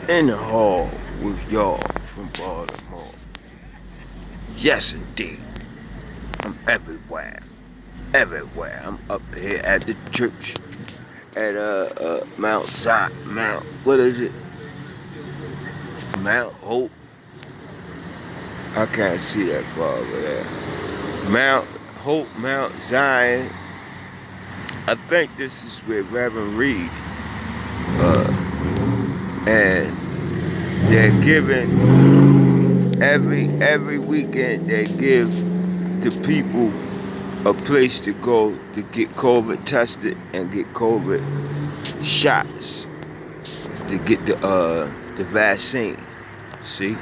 In the hall with y'all from Baltimore. Yes, indeed. I'm everywhere. Everywhere. I'm up here at the church at Mount Zion. What is it? Mount Hope. I can't see that far over there. Mount Hope, Mount Zion. I think this is where Reverend Reed and they're giving every weekend they give to people a place to go to get COVID tested and get COVID shots to get the vaccine. See?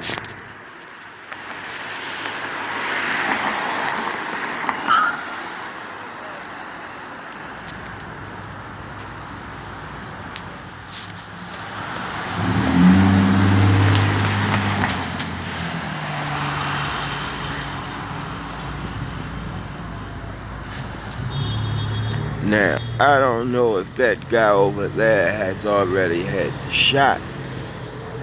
Now, I don't know if that guy over there has already had the shot,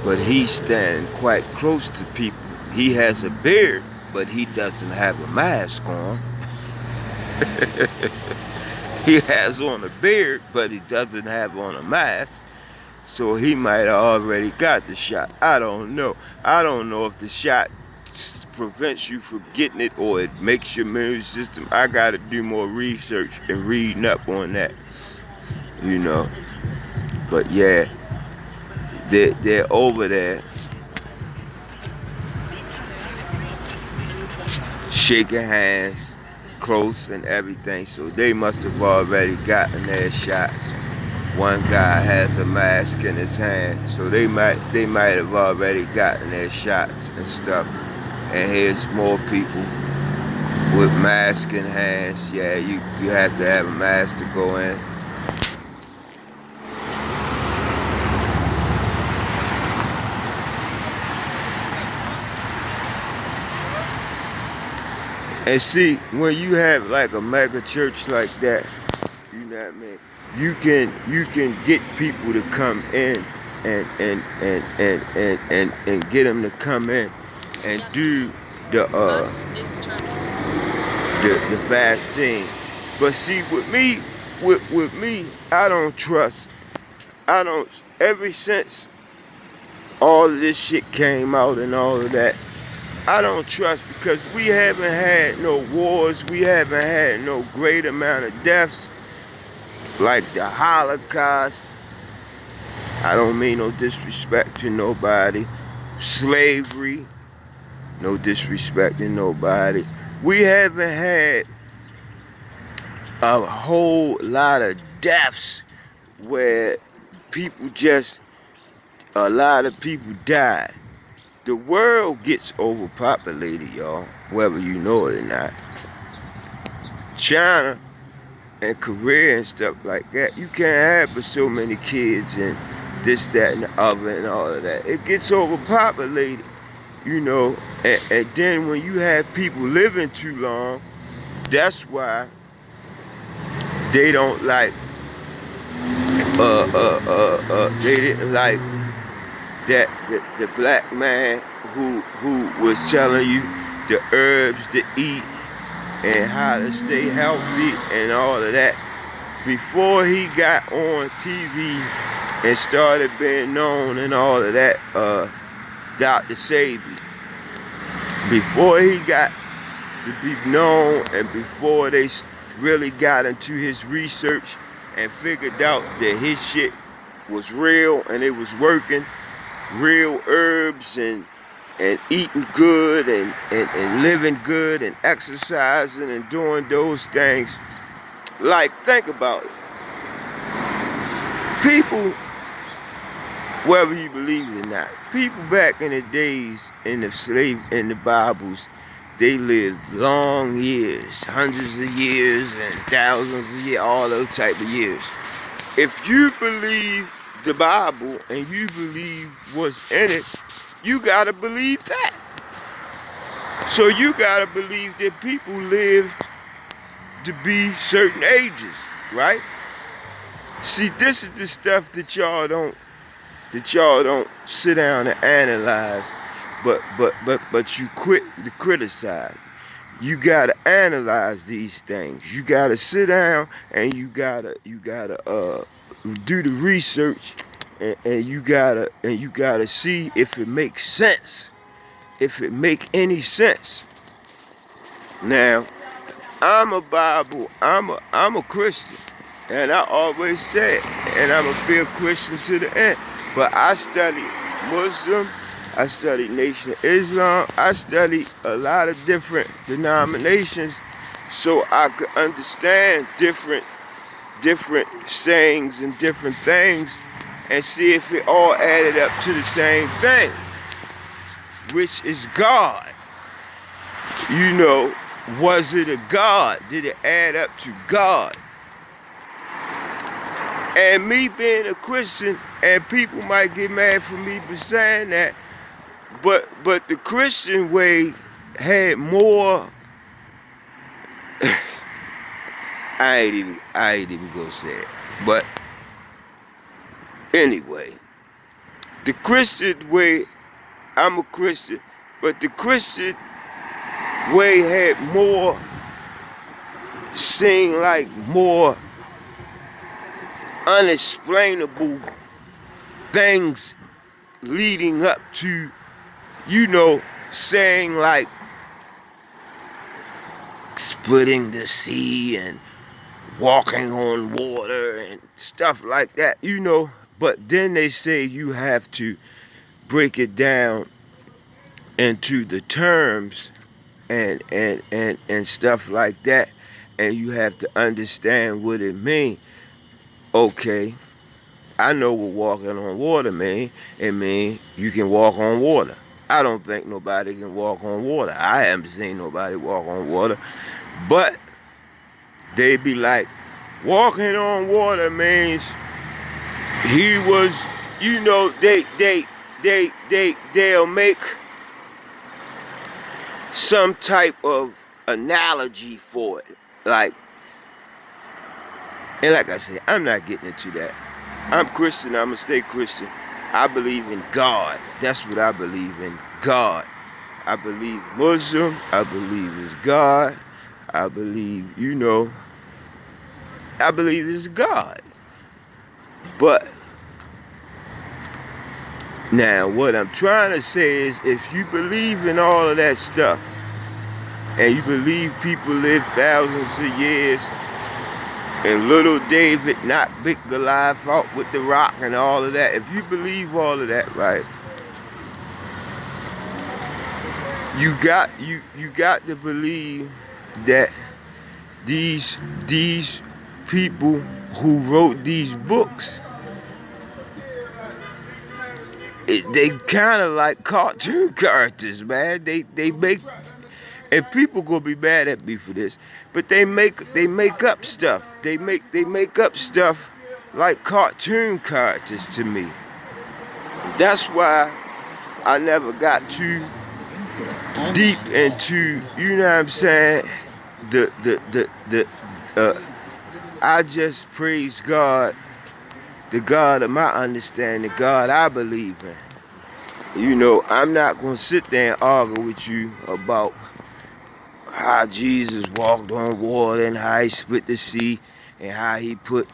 but he's standing quite close to people. He has a beard, but he doesn't have a mask on. He has on a beard, but he doesn't have on a mask. So he might have already got the shot. I don't know. I don't know if the shot prevents you from getting it or it makes your immune system. I got to do more research and reading up on that, you know. But yeah, they're over there shaking hands, close and everything. So they must have already gotten their shots. One guy has a mask in his hand, so they might have already gotten their shots and stuff. And here's more people with masks in hands. Yeah, you have to have a mask to go in. And see, when you have like a mega church like that, you know what I mean, you can get people to come in and get them to come in and do the the vaccine. But see, with me, I don't trust. I don't. Ever since all of this shit came out and all of that, I don't trust because we haven't had no wars. We haven't had no great amount of deaths like the Holocaust. I don't mean no disrespect to nobody. Slavery, no disrespect to nobody. We haven't had a whole lot of deaths where people just, a lot of people die. The world gets overpopulated, y'all, whether you know it or not. China and Korea and stuff like that, you can't have but so many kids and this, that, and the other and all of that. It gets overpopulated, you know, and then when you have people living too long, that's why they don't like, they didn't like that the black man who was telling you the herbs to eat and how to stay healthy and all of that before he got on TV and started being known and all of that. Dr. Sabi, before he got to be known and before they really got into his research and figured out that his shit was real and it was working, real herbs and eating good and living good and exercising and doing those things. Like, think about it. People, whether you believe it or not, people back in the days in the Bibles, they lived long years, hundreds of years and thousands of years, all those type of years. If you believe the Bible and you believe what's in it, you gotta believe that. So you gotta believe that people lived to be certain ages, right? See, this is the stuff that y'all don't that y'all don't sit down and analyze, but you quit to criticize. You gotta analyze these things. You gotta sit down and you gotta do the research, and you gotta see if it makes sense, if it make any sense. Now, I'm a Christian, and I always said, and I'm a be a Christian to the end. But I study Muslim, I study Nation of Islam, I study a lot of different denominations, so I could understand different sayings and different things, and see if it all added up to the same thing, which is God. You know, was it a God? Did it add up to God? And me being a Christian, and people might get mad for me for saying that, but the Christian way had more. I ain't even gonna say it. But anyway, the Christian way, I'm a Christian, but the Christian way had more, seemed like more unexplainable things leading up to, you know, saying like splitting the sea and walking on water and stuff like that, you know. But then they say you have to break it down into the terms and stuff like that, and you have to understand what it means. Okay, I know what walking on water mean. It mean you can walk on water. I don't think nobody can walk on water. I haven't seen nobody walk on water. But they be like, walking on water means he was, you know, they'll make some type of analogy for it. Like, and like I said, I'm not getting into that. I'm Christian, I'ma stay Christian. I believe in God. That's what I believe in, God. I believe Muslim, I believe it's God. I believe, you know, I believe it's God. But now what I'm trying to say is, if you believe in all of that stuff, and you believe people live thousands of years, and little David knocked big Goliath out with the rock and all of that, if you believe all of that, right, you got to believe that these people who wrote these books, they kind of like cartoon characters, man. They make, and people gonna be mad at me for this, but they make up stuff. They make up stuff like cartoon characters to me. That's why I never got too deep into, you know what I'm saying, the I just praise God, the God of my understanding, the God I believe in. You know, I'm not gonna sit there and argue with you about how Jesus walked on water and how he split the sea and how he put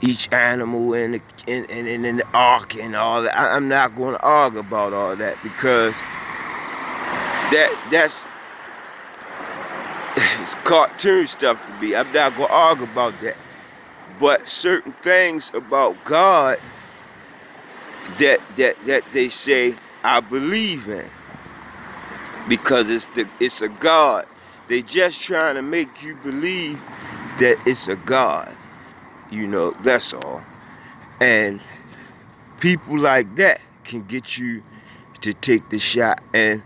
each animal in the ark and all that. I'm not going to argue about all that, because that's it's cartoon stuff to me. I'm not going to argue about that. But certain things about God that they say I believe in, because it's a God. They just trying to make you believe that it's a God. You know, that's all. And people like that can get you to take the shot. And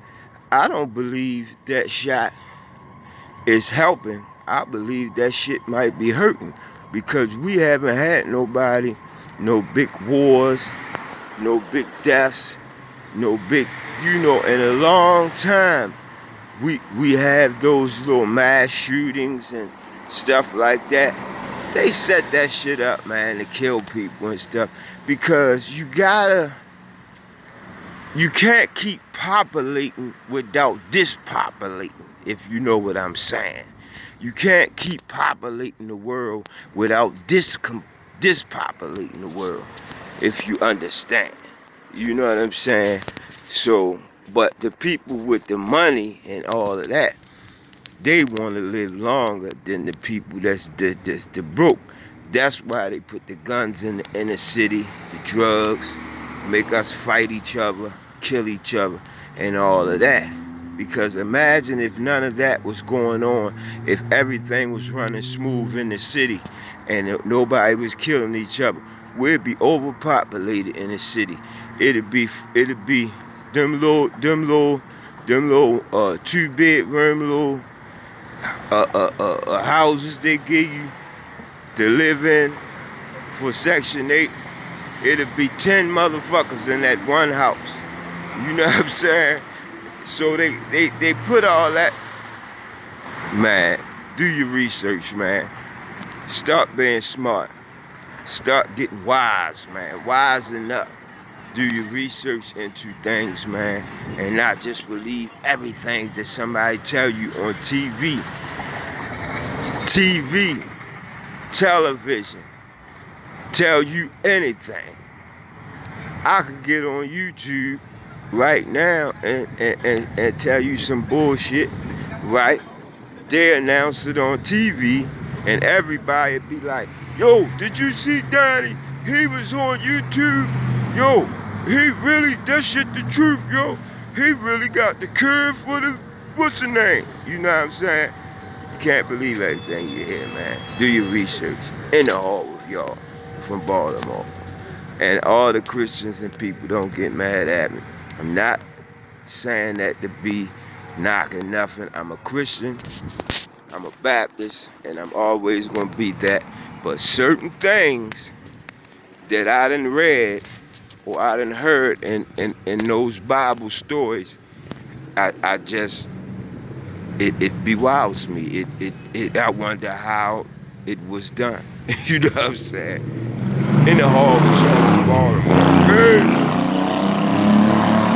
I don't believe that shot is helping. I believe that shit might be hurting, because we haven't had nobody, no big wars, no big deaths, no big, you know, in a long time. We have those little mass shootings and stuff like that. They set that shit up, man, to kill people and stuff. Because you can't keep populating without dispopulating, if you know what I'm saying. You can't keep populating the world without dispopulating the world, if you understand. You know what I'm saying? So, but the people with the money and all of that, they want to live longer than the people that's the broke. That's why they put the guns in the inner city, the drugs, make us fight each other, kill each other, and all of that. Because imagine if none of that was going on, if everything was running smooth in the city and nobody was killing each other, we'd be overpopulated in the city. It'd be them little 2-bedroom little houses they give you to live in for Section 8. It'll be 10 motherfuckers in that one house. You know what I'm saying? So they put all that. Man, do your research, man. Start being smart. Start getting wise, man. Wisen up. Do your research into things, man, and not just believe everything that somebody tell you on TV. TV, television, tell you anything. I could get on YouTube right now and tell you some bullshit, right? They announce it on TV and everybody be like, yo, did you see Daddy? He was on YouTube. Yo, he really, that shit the truth, yo. He really got the cure for the, what's the name? You know what I'm saying? You can't believe everything you hear, man. Do your research. In the hall with y'all from Baltimore. And all the Christians and people don't get mad at me. I'm not saying that to be knocking nothing. I'm a Christian, I'm a Baptist, and I'm always gonna be that. But certain things that I done read or I done heard in those Bible stories, I just it bewows me. I wonder how it was done. You know what I'm saying? In the hall with y'all in Baltimore. Peace.